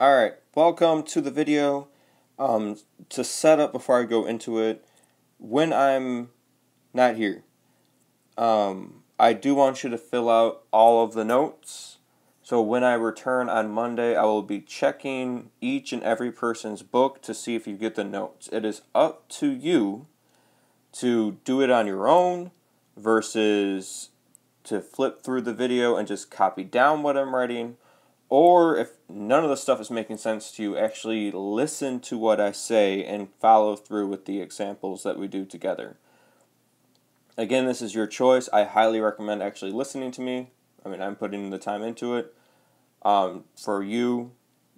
Alright, welcome to the video. To set up before I go into it, when I'm not here, I do want you to fill out all of the notes. So when I return on Monday, I will be checking each and every person's book to see if you get the notes. It is up to you to do it on your own versus to flip through the video and just copy down what I'm writing. Or if none of the stuff is making sense to you, actually listen to what I say and follow through with the examples that we do together. Again, this is your choice. I highly recommend actually listening to me. I'm putting the time into it for you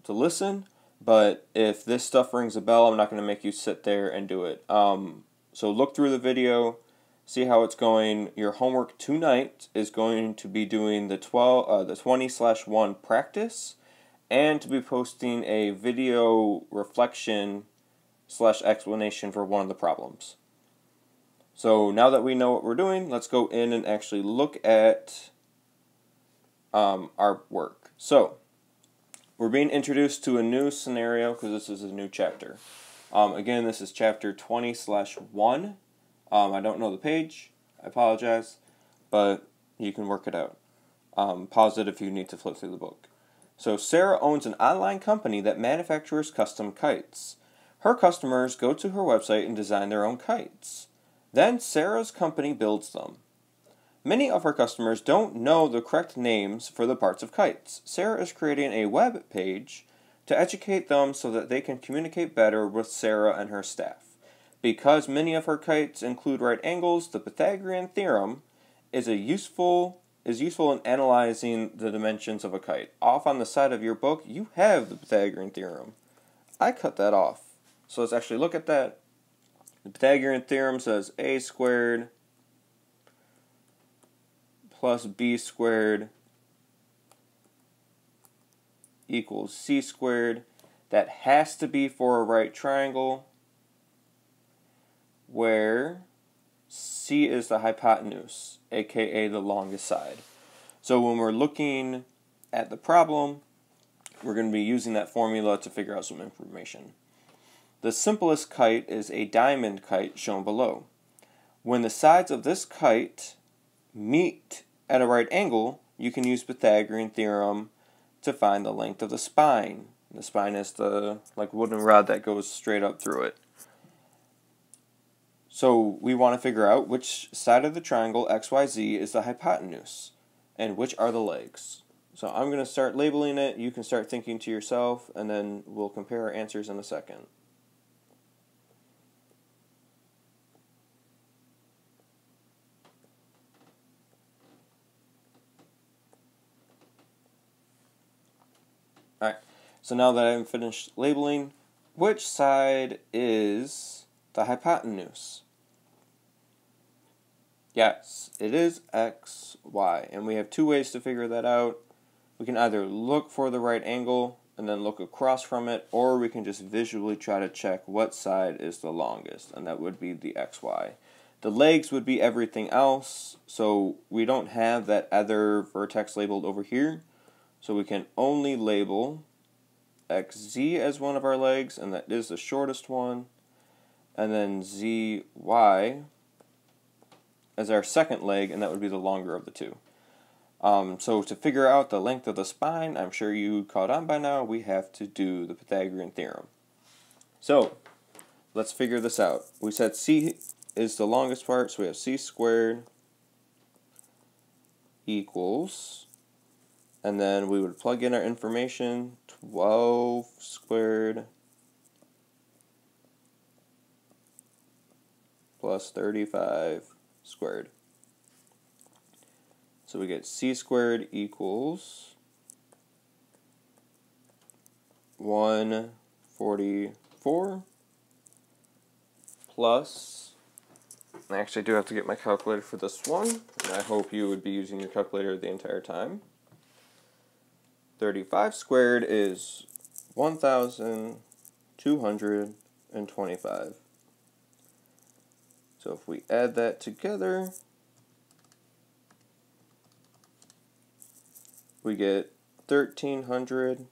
to listen. But if this stuff rings a bell, I'm not going to make you sit there and do it. So look through the video, see how it's going. Your homework tonight is going to be doing the 20/1 practice, and to be posting a video reflection / explanation for one of the problems. So now that we know what we're doing, let's go in and actually look at our work. So we're being introduced to a new scenario because this is a new chapter. Again, this is chapter 20/1. I don't know the page. I apologize, but you can work it out. Pause it if you need to flip through the book. So Sarah owns an online company that manufactures custom kites. Her customers go to her website and design their own kites. Then Sarah's company builds them. Many of her customers don't know the correct names for the parts of kites. Sarah is creating a web page to educate them so that they can communicate better with Sarah and her staff. Because many of her kites include right angles, the Pythagorean theorem is useful in analyzing the dimensions of a kite. Off on the side of your book, you have the Pythagorean theorem. I cut that off. So let's actually look at that. The Pythagorean theorem says a squared plus b squared equals c squared. That has to be for a right triangle where c is the hypotenuse, aka the longest side. So when we're looking at the problem, we're going to be using that formula to figure out some information. The simplest kite is a diamond kite shown below. When the sides of this kite meet at a right angle, you can use Pythagorean theorem to find the length of the spine. The spine is the wooden rod that goes straight up through it. So we want to figure out which side of the triangle XYZ is the hypotenuse and which are the legs. So I'm going to start labeling it. You can start thinking to yourself, and then we'll compare our answers in a second. Alright, so now that I've finished labeling, which side is the hypotenuse? Yes, it is x, y, and we have two ways to figure that out. We can either look for the right angle and then look across from it, or we can just visually try to check what side is the longest, and that would be the xy. The legs would be everything else, so we don't have that other vertex labeled over here, so we can only label xz as one of our legs, and that is the shortest one, and then zy as our second leg, and that would be the longer of the two. So to figure out the length of the spine, I'm sure you caught on by now, we have to do the Pythagorean theorem. So let's figure this out. We said c is the longest part, so we have c squared equals, and then we would plug in our information, 12 squared plus 35 squared. So we get c squared equals 144 plus, I actually do have to get my calculator for this one, and I hope you would be using your calculator the entire time. 35 squared is 1,225. So if we add that together, we get 1,300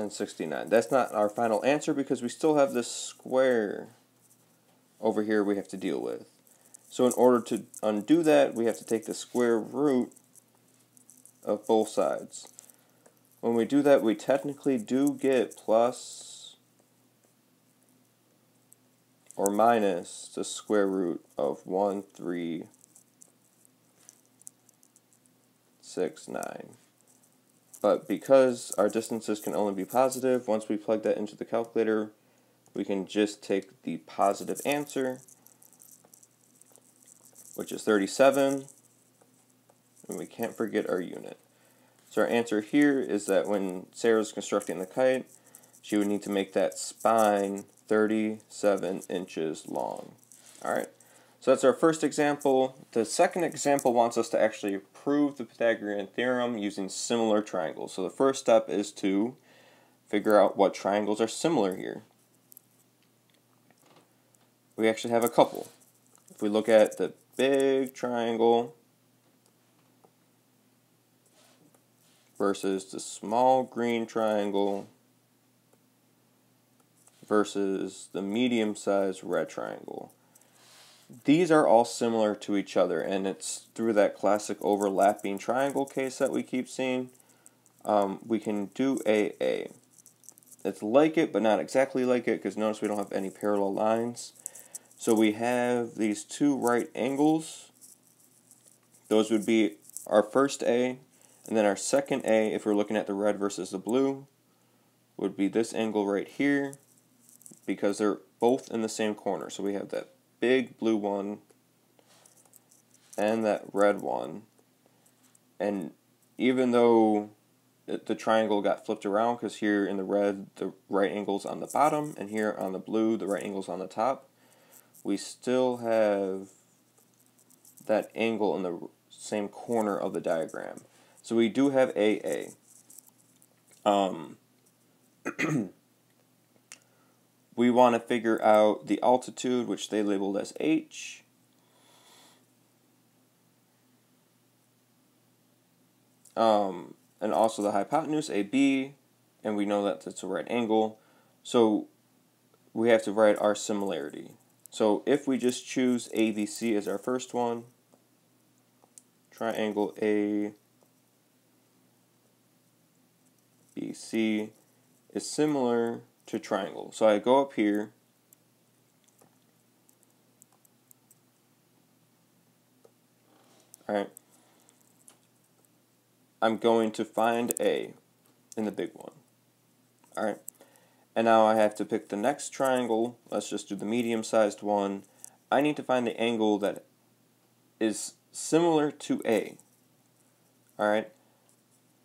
and 69. That's not our final answer because we still have this square over here we have to deal with. So in order to undo that, we have to take the square root of both sides. When we do that, we technically do get plus or minus the square root of 1369. But because our distances can only be positive, once we plug that into the calculator, we can just take the positive answer, which is 37, and we can't forget our unit. So our answer here is that when Sarah's constructing the kite, she would need to make that spine 37 inches long. Alright, so that's our first example. The second example wants us to actually prove the Pythagorean theorem using similar triangles. So the first step is to figure out what triangles are similar here. We actually have a couple. If we look at the big triangle versus the small green triangle versus the medium-sized red triangle. These are all similar to each other, and it's through that classic overlapping triangle case that we keep seeing. We can do AA. It's like it, but not exactly like it, because notice we don't have any parallel lines. So we have these two right angles. Those would be our first A, and then our second A, if we're looking at the red versus the blue, would be this angle right here, because they're both in the same corner. So we have that big blue one and that red one. And even though the triangle got flipped around, because here in the red, the right angle's on the bottom, and here on the blue, the right angle's on the top, we still have that angle in the same corner of the diagram. So we do have AA. We want to figure out the altitude, which they labeled as H. And also the hypotenuse, AB, and we know that it's a right angle. So we have to write our similarity. So if we just choose ABC as our first one, triangle ABC is similar to triangle. So I go up here, alright, I'm going to find A in the big one, alright, and now I have to pick the next triangle. Let's just do the medium-sized one. I need to find the angle that is similar to A, alright.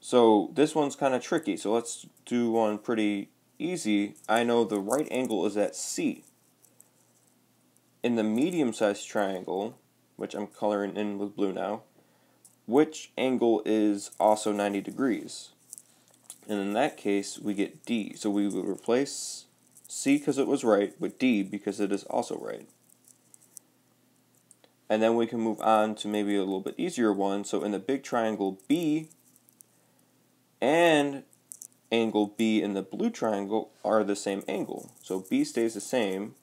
So this one's kind of tricky, so let's do one pretty easy. I know the right angle is at C. In the medium-sized triangle, which I'm coloring in with blue now, which angle is also 90 degrees? And in that case, we get D. So we would replace C because it was right with D because it is also right. And then we can move on to maybe a little bit easier one. So in the big triangle, B and angle B in the blue triangle are the same angle. So B stays the same,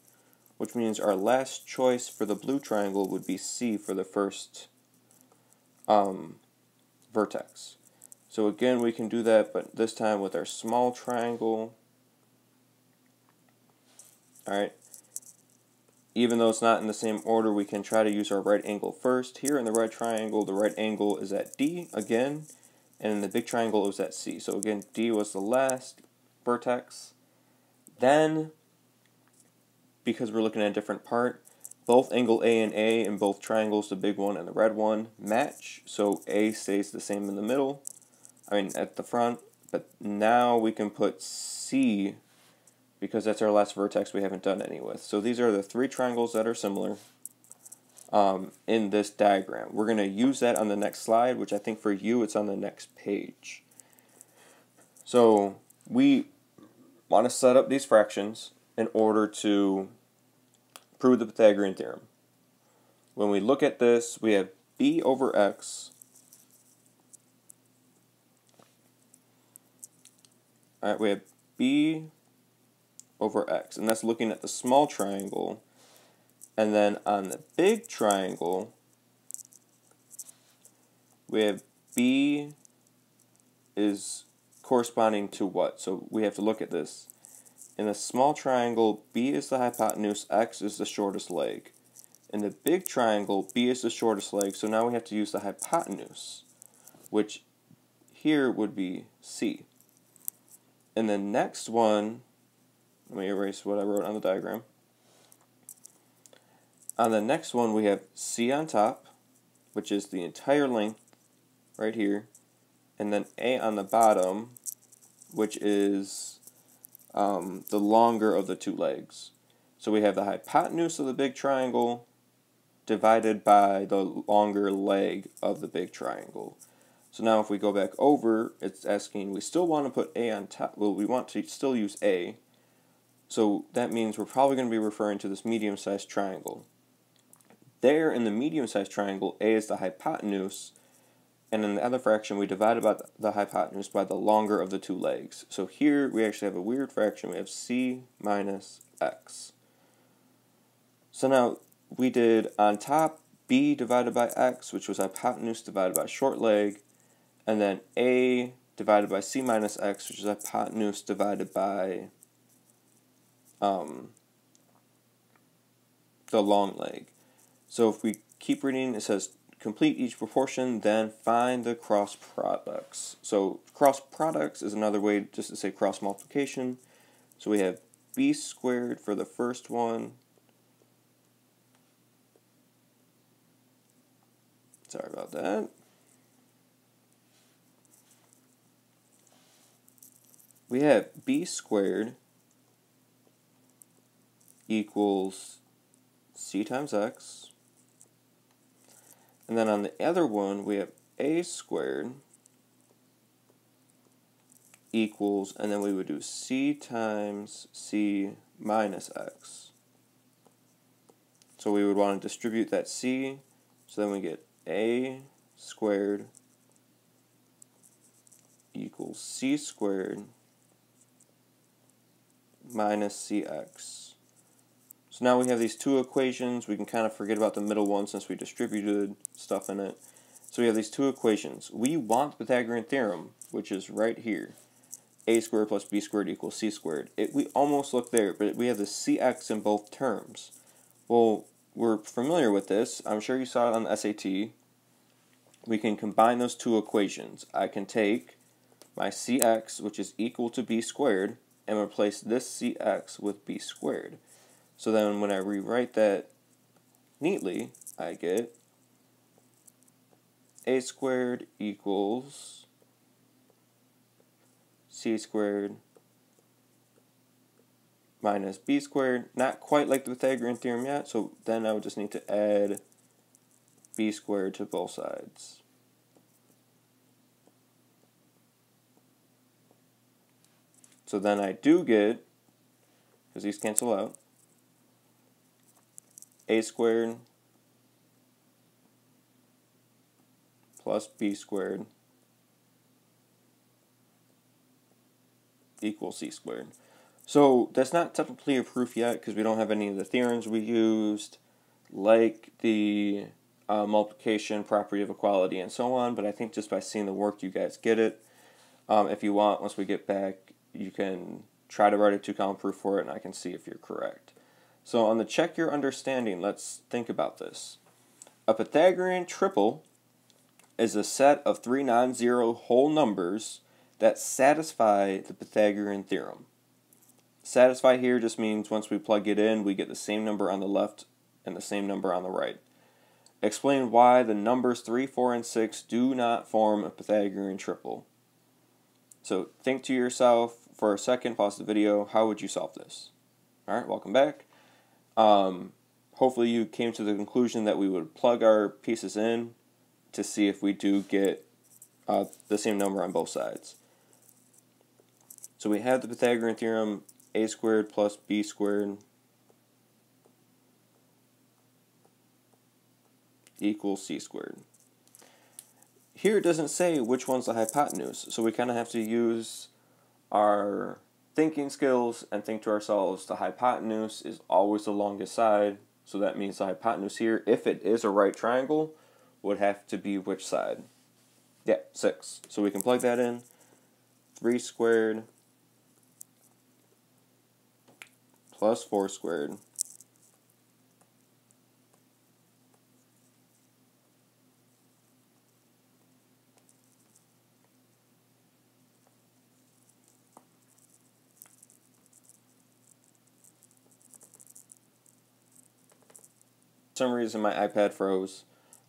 which means our last choice for the blue triangle would be C for the first vertex. So again, we can do that, but this time with our small triangle. Alright. Even though it's not in the same order, we can try to use our right angle first. Here in the right triangle, the right angle is at D again. And in the big triangle, it was at C. So again, D was the last vertex. Then, because we're looking at a different part, both angle A and A in both triangles, the big one and the red one, match. So A stays the same in the middle, at the front. But now we can put C, because that's our last vertex we haven't done any with. So these are the three triangles that are similar in this diagram. We're going to use that on the next slide, which I think for you it's on the next page. So we want to set up these fractions in order to prove the Pythagorean theorem. When we look at this, we have b over x. Alright, we have b over x, and that's looking at the small triangle. And then on the big triangle, we have b is corresponding to what? So we have to look at this. In a small triangle, b is the hypotenuse, x is the shortest leg. In the big triangle, b is the shortest leg, so now we have to use the hypotenuse, which here would be c. In the next one, let me erase what I wrote on the diagram. On the next one, we have c on top, which is the entire length right here, and then a on the bottom, which is the longer of the two legs. So we have the hypotenuse of the big triangle divided by the longer leg of the big triangle. So now if we go back over, it's asking, we still want to put a on top, well, we want to still use a, so that means we're probably going to be referring to this medium-sized triangle. There in the medium-sized triangle, a is the hypotenuse, and in the other fraction we divided by the hypotenuse by the longer of the two legs. So here we actually have a weird fraction, we have c minus x. So now we did on top b divided by x, which was hypotenuse divided by short leg, and then a divided by c minus x, which is hypotenuse divided by the long leg. So if we keep reading, it says complete each proportion, then find the cross products. So cross products is another way just to say cross multiplication. So we have b squared for the first one. Sorry about that. We have b squared equals c times x. And then on the other one, we have a squared equals, and then we would do c times c minus x. So we would want to distribute that c, so then we get a squared equals c squared minus cx. So now we have these two equations. We can kind of forget about the middle one since we distributed stuff in it. So we have these two equations. We want the Pythagorean theorem, which is right here. A squared plus b squared equals c squared. We almost look there, but we have the cx in both terms. Well, we're familiar with this. I'm sure you saw it on the SAT. We can combine those two equations. I can take my cx, which is equal to b squared, and replace this cx with b squared. So then when I rewrite that neatly, I get a squared equals c squared minus b squared. Not quite like the Pythagorean theorem yet, so then I would just need to add b squared to both sides. So then I do get, because these cancel out, a squared plus b squared equals c squared. So that's not technically a proof yet because we don't have any of the theorems we used, like the multiplication, property of equality, and so on, but I think just by seeing the work you guys get it. If you want, once we get back, you can try to write a two-column proof for it and I can see if you're correct. So on the check your understanding, let's think about this. A Pythagorean triple is a set of three non-zero whole numbers that satisfy the Pythagorean theorem. Satisfy here just means once we plug it in, we get the same number on the left and the same number on the right. Explain why the numbers 3, 4, and 6 do not form a Pythagorean triple. So think to yourself for a second, pause the video, how would you solve this? Alright, welcome back. Hopefully you came to the conclusion that we would plug our pieces in to see if we do get the same number on both sides. So we have the Pythagorean theorem, a squared plus b squared equals c squared. Here it doesn't say which one's the hypotenuse, so we kind of have to use our thinking skills and think to ourselves, the hypotenuse is always the longest side. So that means the hypotenuse here, if it is a right triangle, would have to be which side? Yeah, 6. So we can plug that in. 3 squared plus 4 squared for some reason my iPad froze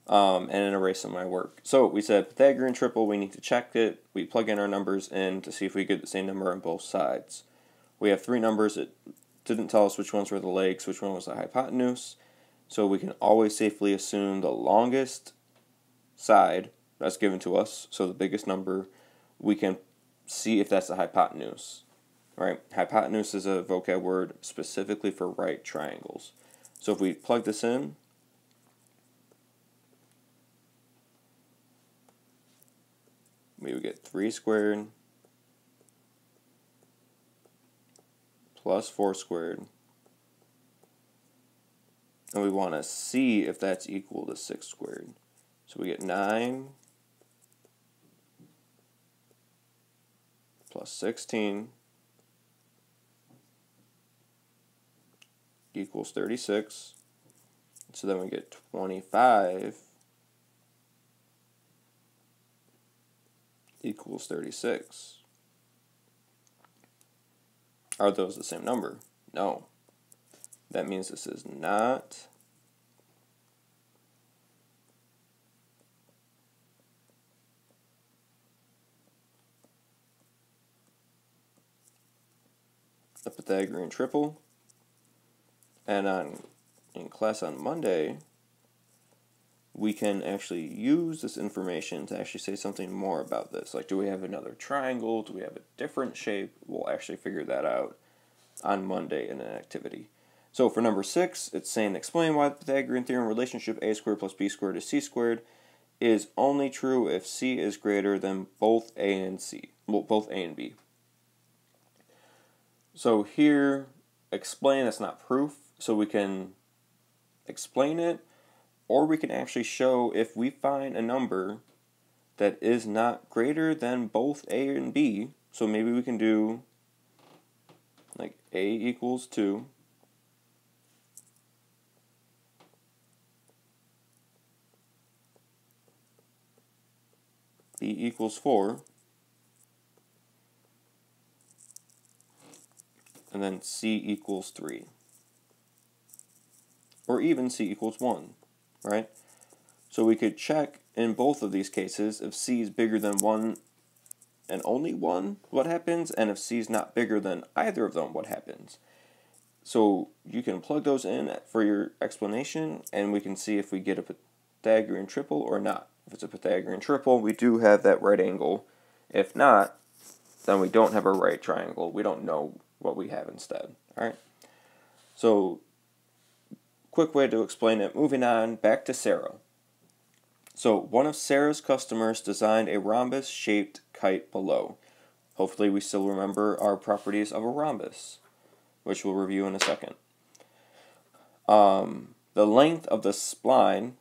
and it erased my work. So we said Pythagorean triple, we need to check it. We plug in our numbers in to see if we get the same number on both sides. We have 3 numbers. It didn't tell us which ones were the legs, which one was the hypotenuse. So we can always safely assume the longest side that's given to us, so the biggest number, we can see if that's the hypotenuse. Right? Hypotenuse is a vocab word specifically for right triangles. So if we plug this in, we would get 3 squared plus 4 squared. And we want to see if that's equal to 6 squared. So we get 9 plus 16 equals 36. So then we get 25 equals 36. Are those the same number? No. That means this is not a Pythagorean triple. And in class on Monday, we can actually use this information to actually say something more about this. Like, do we have another triangle? Do we have a different shape? We'll actually figure that out on Monday in an activity. So for number 6, it's saying explain why the Pythagorean theorem relationship a squared plus b squared is c squared is only true if c is greater than both a and c, well, both a and b. So here, explain, that's not proof, so we can explain it, or we can actually show if we find a number that is not greater than both a and b, so maybe we can do like a equals 2, b equals 4, and then c equals 3. Or even c equals 1, right? So we could check in both of these cases if c is bigger than 1 and only 1, what happens? And if c is not bigger than either of them, what happens? So you can plug those in for your explanation, and we can see if we get a Pythagorean triple or not. If it's a Pythagorean triple, we do have that right angle. If not, then we don't have a right triangle. We don't know what we have instead. All right. So, quick way to explain it. Moving on, back to Sarah. So, one of Sarah's customers designed a rhombus-shaped kite below. Hopefully we still remember our properties of a rhombus, which we'll review in a second. The length of the spine,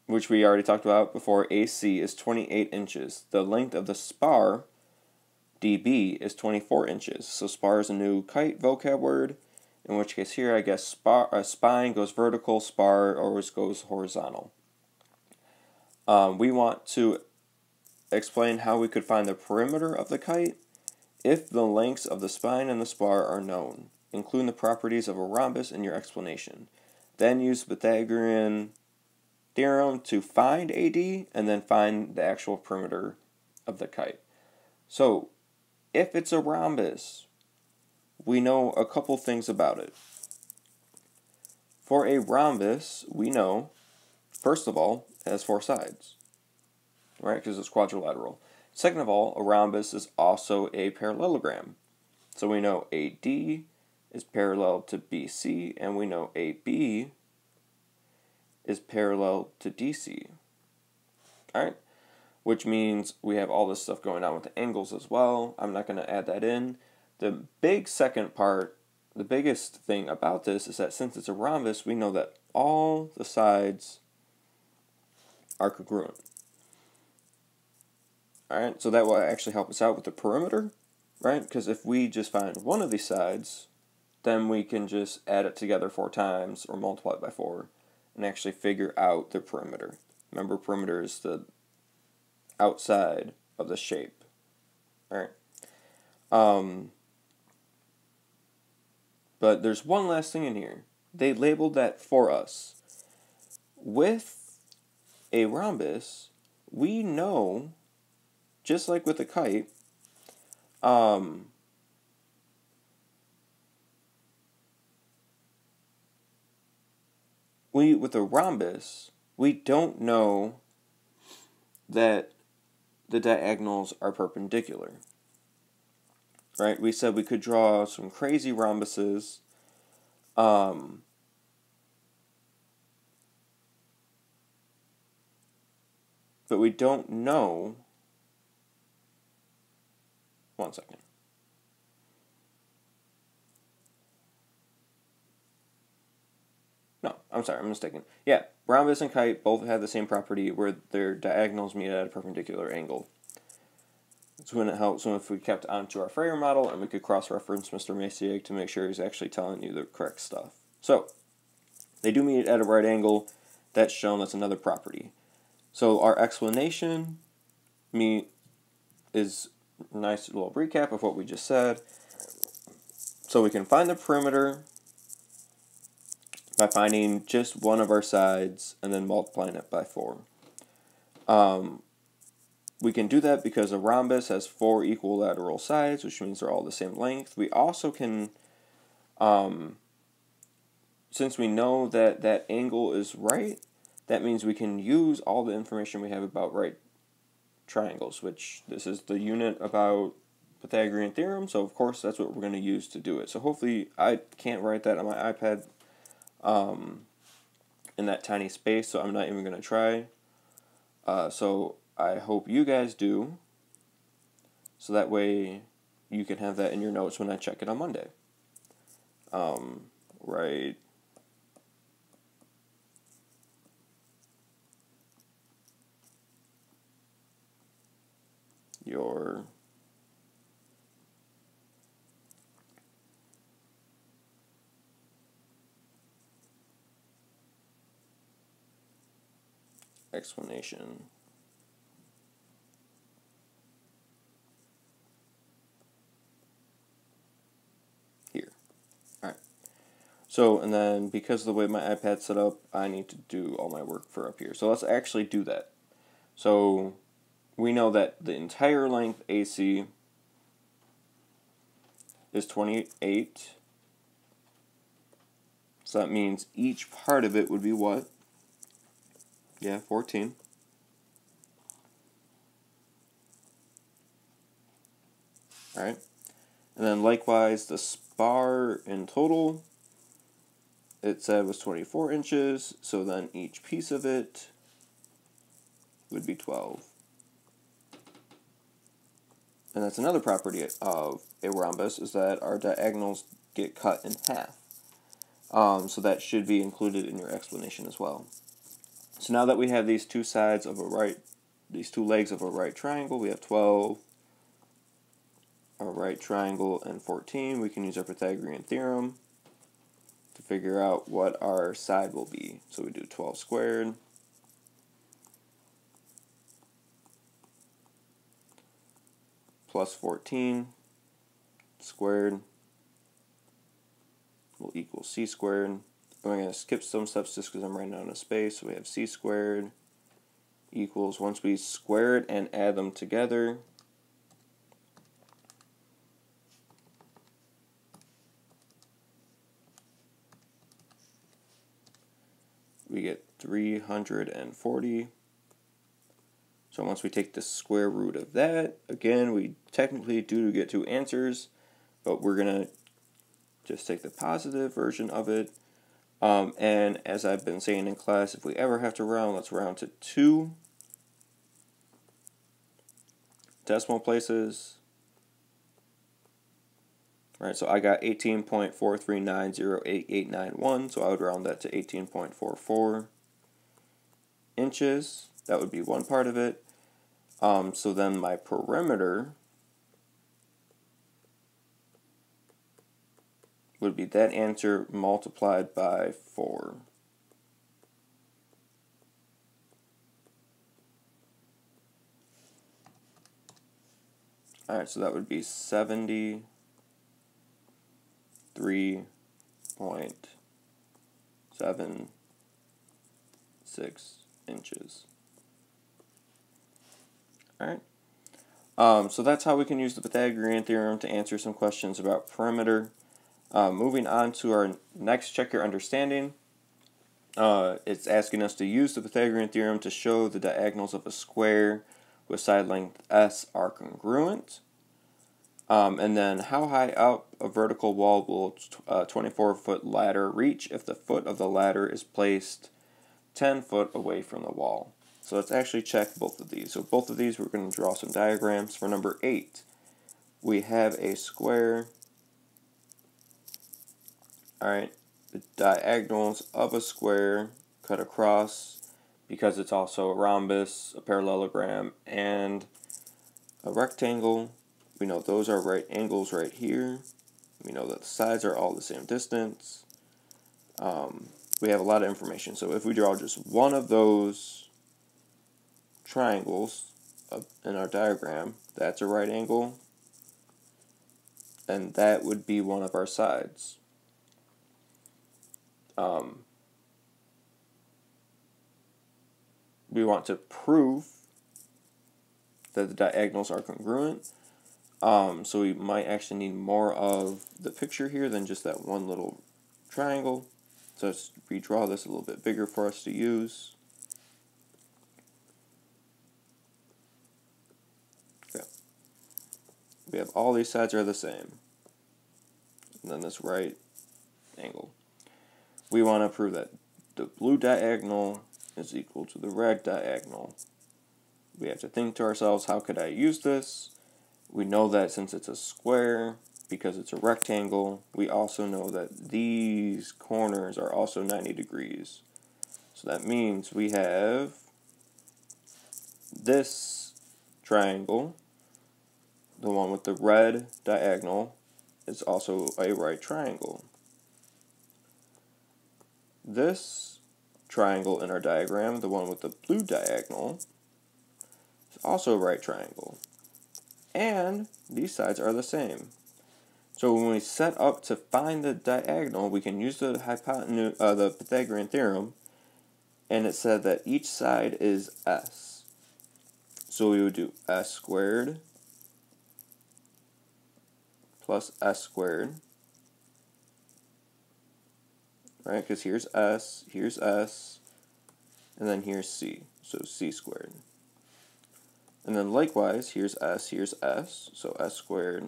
which we already talked about before, AC, is 28 inches. The length of the spar, DB, is 24 inches. So spar is a new kite vocab word, in which case here I guess spine goes vertical, spar always goes horizontal. We want to explain how we could find the perimeter of the kite if the lengths of the spine and the spar are known. Include the properties of a rhombus in your explanation. Then use Pythagorean theorem to find AD, and then find the actual perimeter of the kite. So, if it's a rhombus, we know a couple things about it. For a rhombus, we know, first of all, it has 4 sides, right, because it's quadrilateral. Second of all, a rhombus is also a parallelogram. So we know AD is parallel to BC, and we know AB is parallel to DC. Alright? which means we have all this stuff going on with the angles as well. I'm not going to add that in. The big second part, the biggest thing about this is that since it's a rhombus, we know that all the sides are congruent. Alright, so that will actually help us out with the perimeter, right? Because if we just find one of these sides, then we can just add it together 4 times or multiply it by 4 and actually figure out the perimeter. Remember, perimeter is the outside of the shape. Alright. But there's one last thing in here. They labeled that for us. With a rhombus, we know, just like with a kite, with a rhombus, we don't know that the diagonals are perpendicular. Right? We said we could draw some crazy rhombuses. But we don't know. One second. No, I'm sorry, I'm mistaken. Yeah, rhombus and kite both have the same property where their diagonals meet at a perpendicular angle. That's when it helps when if we kept onto our Freyer model and we could cross-reference Mr. Masiak to make sure he's actually telling you the correct stuff. So, they do meet at a right angle. That's shown. That's another property. So our explanation is a nice little recap of what we just said. So we can find the perimeter by finding just one of our sides and then multiplying it by 4. We can do that because a rhombus has 4 equilateral sides, which means they're all the same length. We also can, since we know that that angle is right, that means we can use all the information we have about right triangles, which this is the unit about Pythagorean theorem, so of course that's what we're going to use to do it. So hopefully I can't write that on my iPad in that tiny space, so I'm not even going to try. So I hope you guys do, so that way you can have that in your notes when I check it on Monday. Right. Your explanation. Here. Alright. So, and then because of the way my iPad's set up, I need to do all my work for up here. So let's actually do that. So we know that the entire length AC is 28. So that means each part of it would be what? Yeah, 14. Alright. And then likewise, the spar in total, it said was 24 inches. So then each piece of it would be 12. And that's another property of a rhombus, is that our diagonals get cut in half. So that should be included in your explanation as well. So now that we have these two sides of these two legs of a right triangle, we have 12, a right triangle, and 14. We can use our Pythagorean theorem to figure out what our side will be. So we do 12 squared plus 14 squared will equal c squared. And we're going to skip some steps just because I'm writing out of space. So we have c squared equals, once we square it and add them together, we get 340. So once we take the square root of that, again, we technically do get 2 answers, but we're going to just take the positive version of it. And as I've been saying in class, if we ever have to round, let's round to 2. decimal places. Right, so I got 18.439088891, so I would round that to 18.44 inches. That would be one part of it. So then my perimeter would be that answer multiplied by 4. Alright, so that would be 73.76 inches. Alright. So that's how we can use the Pythagorean theorem to answer some questions about perimeter. Moving on to our next check your understanding. It's asking us to use the Pythagorean theorem to show the diagonals of a square with side length s are congruent. And then how high up a vertical wall will a 24-foot ladder reach if the foot of the ladder is placed 10 foot away from the wall? So let's actually check both of these. So both of these we're going to draw some diagrams. For number 8, we have a square. Alright, the diagonals of a square cut across, because it's also a rhombus, a parallelogram, and a rectangle. We know those are right angles right here. We know that the sides are all the same distance. We have a lot of information. So if we draw just one of those triangles in our diagram, that's a right angle, and that would be one of our sides. We want to prove that the diagonals are congruent. So we might actually need more of the picture here than just that one little triangle. So let's redraw this a little bit bigger for us to use. Okay. We have all these sides are the same. And then this right angle. We want to prove that the blue diagonal is equal to the red diagonal. We have to think to ourselves, how could I use this? We know that since it's a square, because it's a rectangle, we also know that these corners are also 90 degrees. So that means we have this triangle, the one with the red diagonal, is also a right triangle. This triangle in our diagram, the one with the blue diagonal, is also a right triangle. And these sides are the same. So when we set up to find the diagonal, we can use the Pythagorean theorem, and it said that each side is s. So we would do s squared plus s squared, right? Because here's s, and then here's c, so c squared. And then likewise, here's s, so s squared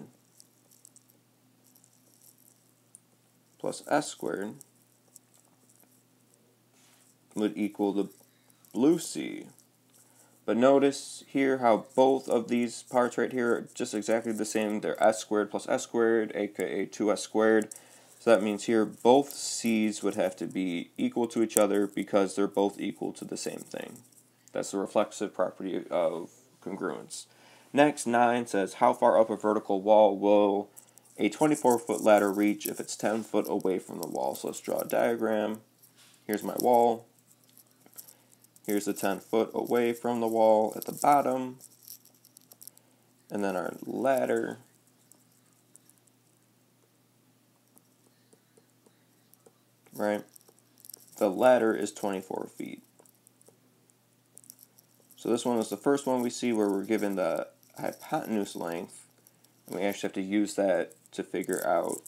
plus s squared would equal the blue c. But notice here how both of these parts right here are just exactly the same. They're s squared plus s squared, aka 2s squared. So that means here both c's would have to be equal to each other because they're both equal to the same thing. That's the reflexive property of congruence. Next, 9 says, how far up a vertical wall will a 24-foot ladder reach if it's 10 foot away from the wall? So let's draw a diagram. Here's my wall. Here's the 10 foot away from the wall at the bottom. And then our ladder. Right? The ladder is 24 feet. So this one was the first one we see where we're given the hypotenuse length, and we actually have to use that to figure out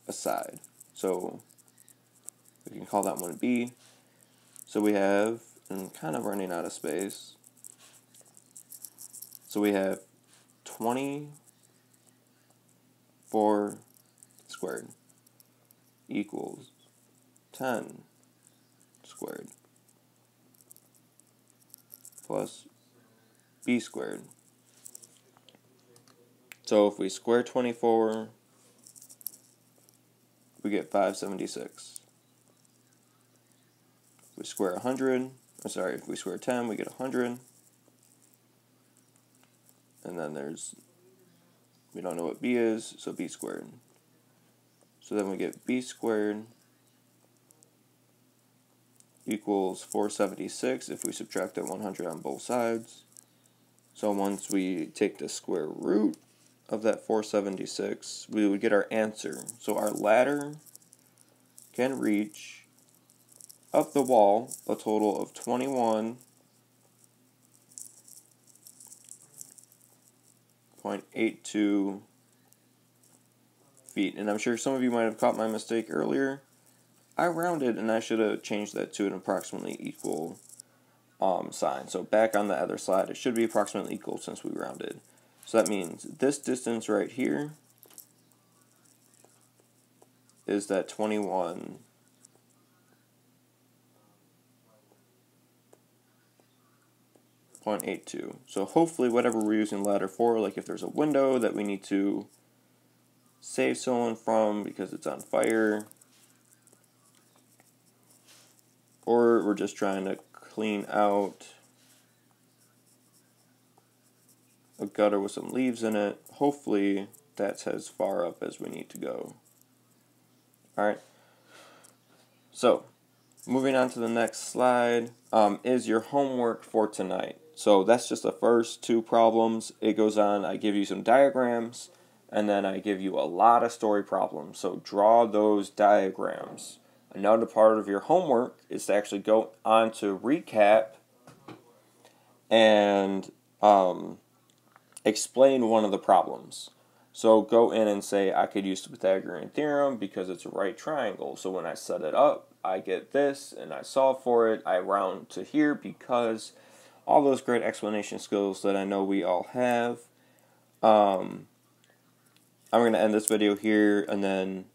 a side. So we can call that one B. So we have, and kind of running out of space, so we have 24 squared equals 10 squared plus b squared. So if we square 24, we get 576. If we square 100, if we square 10, we get 100. And then we don't know what b is, so b squared. So then we get b squared equals 476 if we subtract that 100 on both sides. So once we take the square root of that 476, we would get our answer. So our ladder can reach up the wall a total of 21.82 feet. And I'm sure some of you might have caught my mistake earlier. I rounded, and I should have changed that to an approximately equal sign. So back on the other slide, it should be approximately equal since we rounded. So that means this distance right here is that 21.82. So hopefully whatever we're using ladder for, like if there's a window that we need to save someone from because it's on fire, or we're just trying to clean out a gutter with some leaves in it, hopefully that's as far up as we need to go. Alright, so moving on to the next slide is your homework for tonight. So that's just the first two problems. It goes on, I give you some diagrams, and then I give you a lot of story problems. So draw those diagrams. Another part of your homework is to actually go on to recap and explain one of the problems. So go in and say, I could use the Pythagorean theorem because it's a right triangle. So when I set it up, I get this, and I solve for it. I round to here because all those great explanation skills that I know we all have. I'm going to end this video here, and then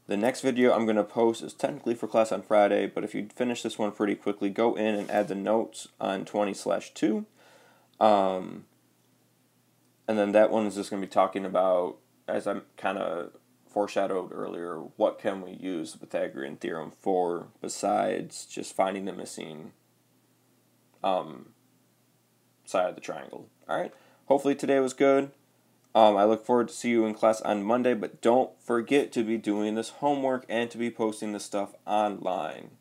the next video I'm going to post is technically for class on Friday, but if you finish this one pretty quickly, go in and add the notes on 20/2. And then that one is just going to be talking about, as I kind of foreshadowed earlier, what can we use the Pythagorean theorem for besides just finding the missing side of the triangle. Alright, hopefully today was good. I look forward to see you in class on Monday, but don't forget to be doing this homework and to be posting this stuff online.